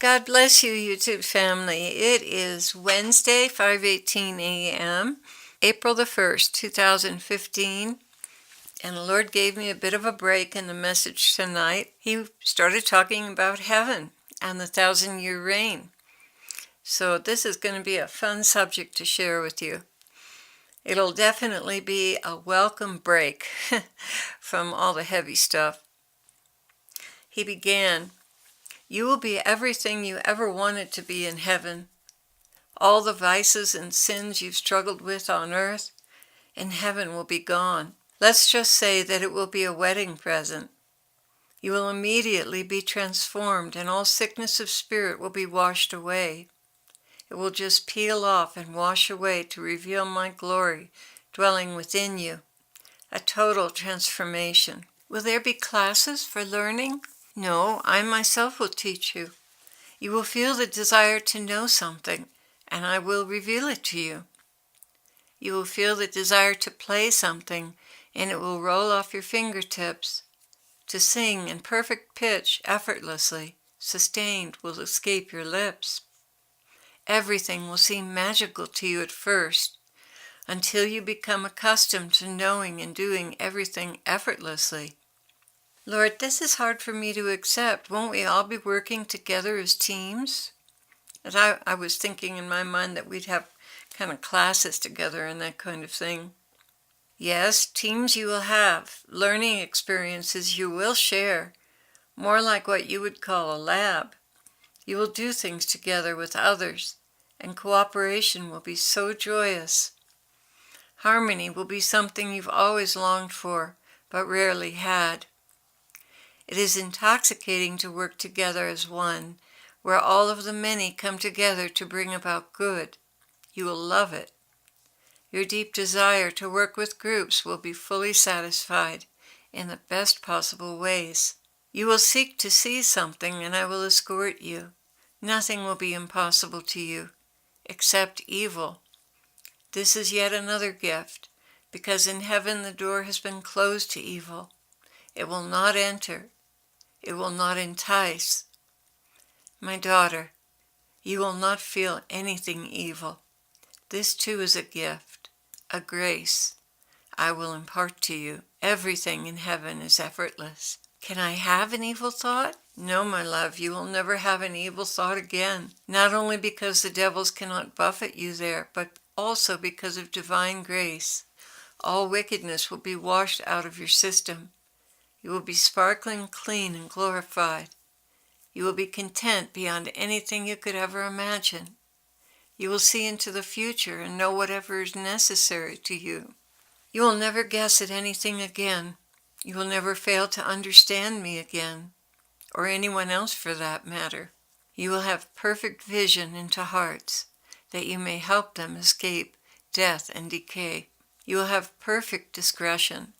God bless you, YouTube family. It is Wednesday, 5:18 a.m., April the 1st, 2015, and the Lord gave me a bit of a break in the message tonight. He started talking about heaven and the 1,000-year reign. So this is going to be a fun subject to share with you. It'll definitely be a welcome break from all the heavy stuff. He began, "You will be everything you ever wanted to be in heaven. All the vices and sins you've struggled with on earth, in heaven will be gone. Let's just say that it will be a wedding present. You will immediately be transformed, and all sickness of spirit will be washed away. It will just peel off and wash away to reveal my glory dwelling within you. A total transformation. Will there be classes for learning? No, I myself will teach you. You will feel the desire to know something, and I will reveal it to you. You will feel the desire to play something, and it will roll off your fingertips. To sing in perfect pitch effortlessly, sustained, will escape your lips. Everything will seem magical to you at first, until you become accustomed to knowing and doing everything effortlessly. Lord, this is hard for me to accept. Won't we all be working together as teams?" And I was thinking in my mind that we'd have kind of classes together and that kind of thing. Yes, teams you will have, learning experiences you will share, more like what you would call a lab. You will do things together with others, and cooperation will be so joyous. Harmony will be something you've always longed for, but rarely had. It is intoxicating to work together as one, where all of the many come together to bring about good. You will love it. Your deep desire to work with groups will be fully satisfied in the best possible ways. You will seek to see something, and I will escort you. Nothing will be impossible to you, except evil. This is yet another gift, because in heaven the door has been closed to evil. It will not enter. It will not entice. My daughter, you will not feel anything evil. This too is a gift, a grace I will impart to you. Everything in heaven is effortless. Can I have an evil thought? No, my love, you will never have an evil thought again, not only because the devils cannot buffet you there, but also because of divine grace. All wickedness will be washed out of your system. You will be sparkling clean and glorified. You will be content beyond anything you could ever imagine. You will see into the future and know whatever is necessary to you. You will never guess at anything again. You will never fail to understand me again, or anyone else for that matter. You will have perfect vision into hearts, that you may help them escape death and decay. You will have perfect discretion,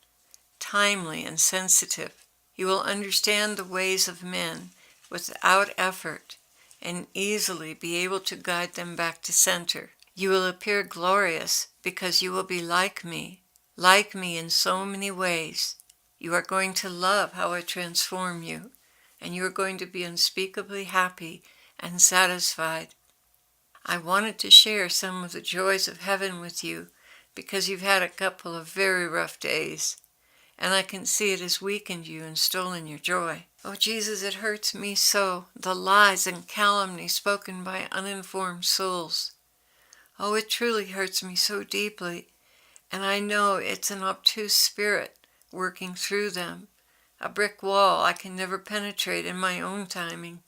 timely and sensitive. You will understand the ways of men without effort and easily be able to guide them back to center. You will appear glorious because you will be like me in so many ways. You are going to love how I transform you, and you are going to be unspeakably happy and satisfied. I wanted to share some of the joys of heaven with you because you've had a couple of very rough days, and I can see it has weakened you and stolen your joy. Oh, Jesus, it hurts me so, the lies and calumny spoken by uninformed souls. Oh, it truly hurts me so deeply, and I know it's an obtuse spirit working through them, a brick wall I can never penetrate in my own timing.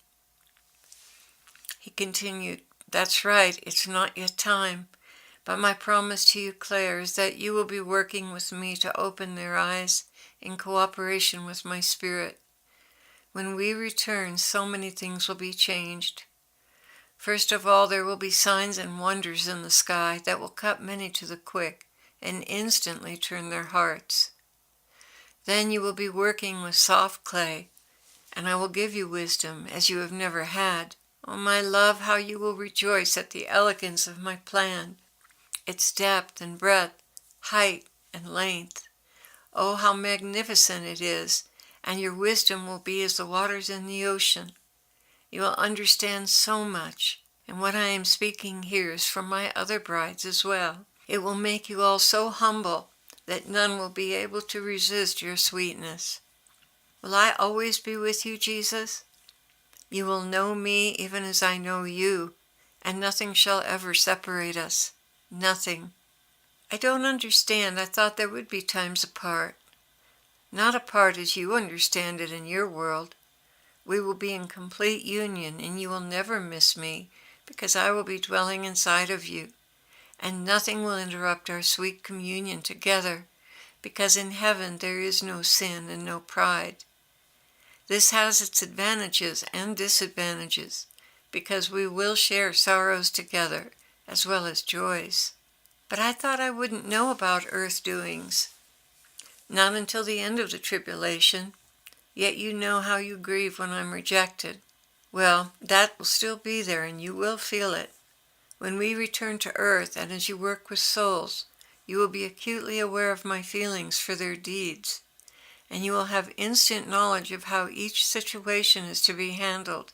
He continued, "That's right, it's not yet time, but my promise to you, Clare, is that you will be working with me to open their eyes in cooperation with my spirit. When we return, so many things will be changed. First of all, there will be signs and wonders in the sky that will cut many to the quick and instantly turn their hearts. Then you will be working with soft clay, and I will give you wisdom as you have never had. Oh, my love, how you will rejoice at the elegance of my plan, its depth and breadth, height and length. Oh, how magnificent it is, and your wisdom will be as the waters in the ocean. You will understand so much, and what I am speaking here is from my other brides as well. It will make you all so humble that none will be able to resist your sweetness. Will I always be with you, Jesus? You will know me even as I know you, and nothing shall ever separate us. Nothing. I don't understand. I thought there would be times apart. Not apart as you understand it in your world. We will be in complete union, and you will never miss me, because I will be dwelling inside of you, and nothing will interrupt our sweet communion together, because in heaven there is no sin and no pride. This has its advantages and disadvantages, because we will share sorrows together as well as joys. But I thought I wouldn't know about earth doings, not until the end of the tribulation, yet you know how you grieve when I'm rejected. Well, that will still be there, and you will feel it. When we return to earth, and as you work with souls, you will be acutely aware of my feelings for their deeds, and you will have instant knowledge of how each situation is to be handled,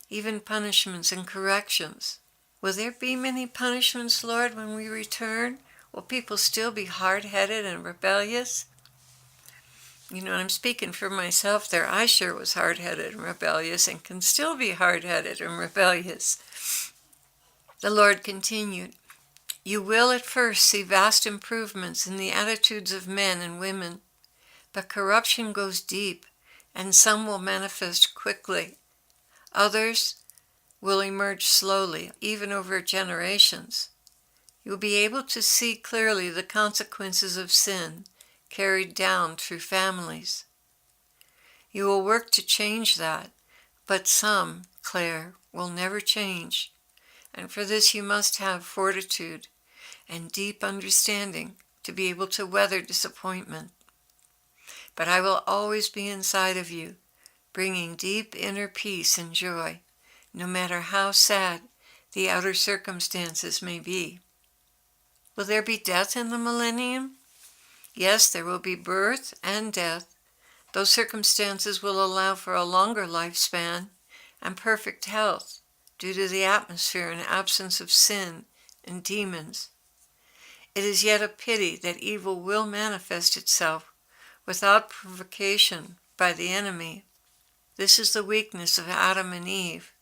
even punishments and corrections. Will there be many punishments, Lord, when we return? Will people still be hard-headed and rebellious? You know, I'm speaking for myself there. I sure was hard-headed and rebellious and can still be hard-headed and rebellious. The Lord continued, you will at first see vast improvements in the attitudes of men and women, but corruption goes deep, and some will manifest quickly. Others will emerge slowly, even over generations. You will be able to see clearly the consequences of sin carried down through families. You will work to change that, but some, Clare, will never change, and for this you must have fortitude and deep understanding to be able to weather disappointment. But I will always be inside of you, bringing deep inner peace and joy, no matter how sad the outer circumstances may be. Will there be death in the millennium? Yes, there will be birth and death. Those circumstances will allow for a longer lifespan and perfect health due to the atmosphere and absence of sin and demons. It is yet a pity that evil will manifest itself without provocation by the enemy. This is the weakness of Adam and Eve.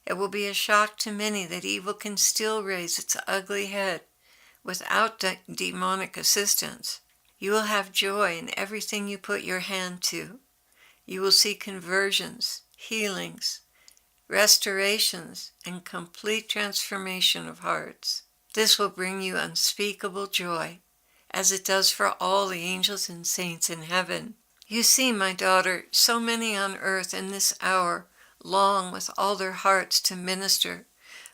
It will be a shock to many that evil can still raise its ugly head without demonic assistance. You will have joy in everything you put your hand to. You will see conversions, healings, restorations, and complete transformation of hearts. This will bring you unspeakable joy, as it does for all the angels and saints in heaven. You see, my daughter, so many on earth in this hour long with all their hearts to minister,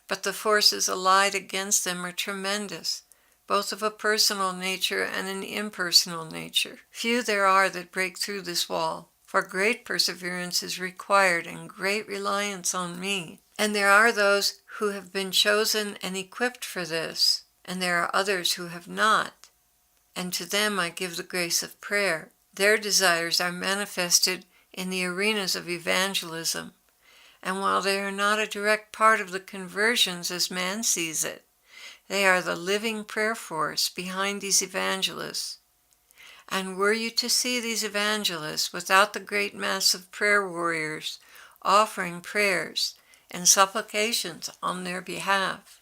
but the forces allied against them are tremendous, both of a personal nature and an impersonal nature. Few there are that break through this wall, for great perseverance is required and great reliance on me. And there are those who have been chosen and equipped for this, and there are others who have not, and to them I give the grace of prayer. Their desires are manifested in the arenas of evangelism, and while they are not a direct part of the conversions as man sees it, they are the living prayer force behind these evangelists. And were you to see these evangelists without the great mass of prayer warriors offering prayers and supplications on their behalf,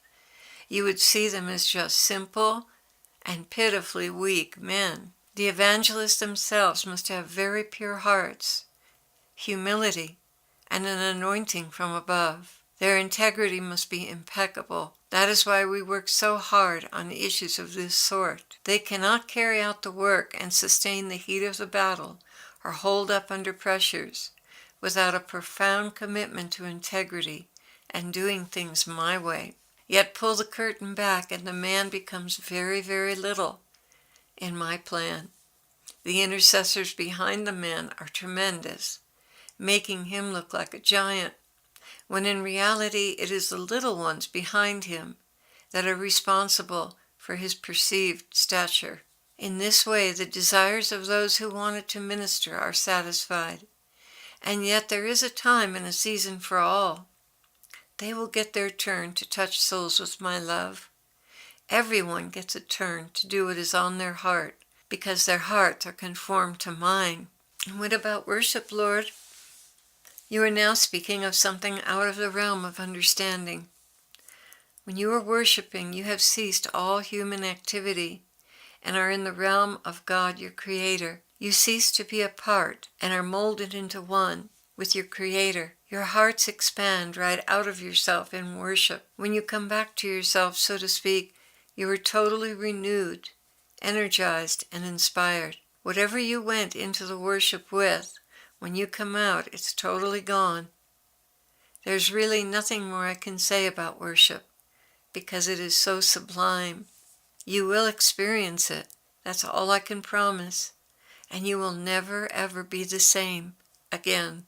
you would see them as just simple and pitifully weak men. The evangelists themselves must have very pure hearts, humility, and an anointing from above. Their integrity must be impeccable. That is why we work so hard on issues of this sort. They cannot carry out the work and sustain the heat of the battle or hold up under pressures without a profound commitment to integrity and doing things my way. Yet pull the curtain back and the man becomes very, very little in my plan. The intercessors behind the man are tremendous, making him look like a giant, when in reality it is the little ones behind him that are responsible for his perceived stature. In this way, the desires of those who wanted to minister are satisfied. And yet there is a time and a season for all. they will get their turn to touch souls with my love. Everyone gets a turn to do what is on their heart, because their hearts are conformed to mine. And what about worship, Lord? You are now speaking of something out of the realm of understanding. When you are worshiping, you have ceased all human activity and are in the realm of God, your Creator. You cease to be apart and are molded into one with your Creator. Your hearts expand right out of yourself in worship. When you come back to yourself, so to speak, you are totally renewed, energized, and inspired. Whatever you went into the worship with, when you come out, it's totally gone. There's really nothing more I can say about worship, because it is so sublime. You will experience it. That's all I can promise. And you will never, ever be the same again.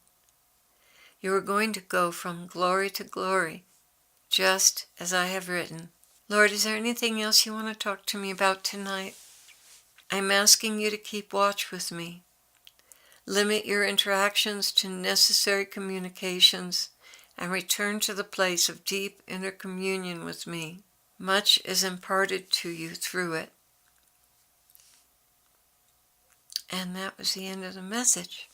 You are going to go from glory to glory, just as I have written. Lord, is there anything else you want to talk to me about tonight? I'm asking you to keep watch with me. Limit your interactions to necessary communications and return to the place of deep inner communion with me. Much is imparted to you through it. And that was the end of the message.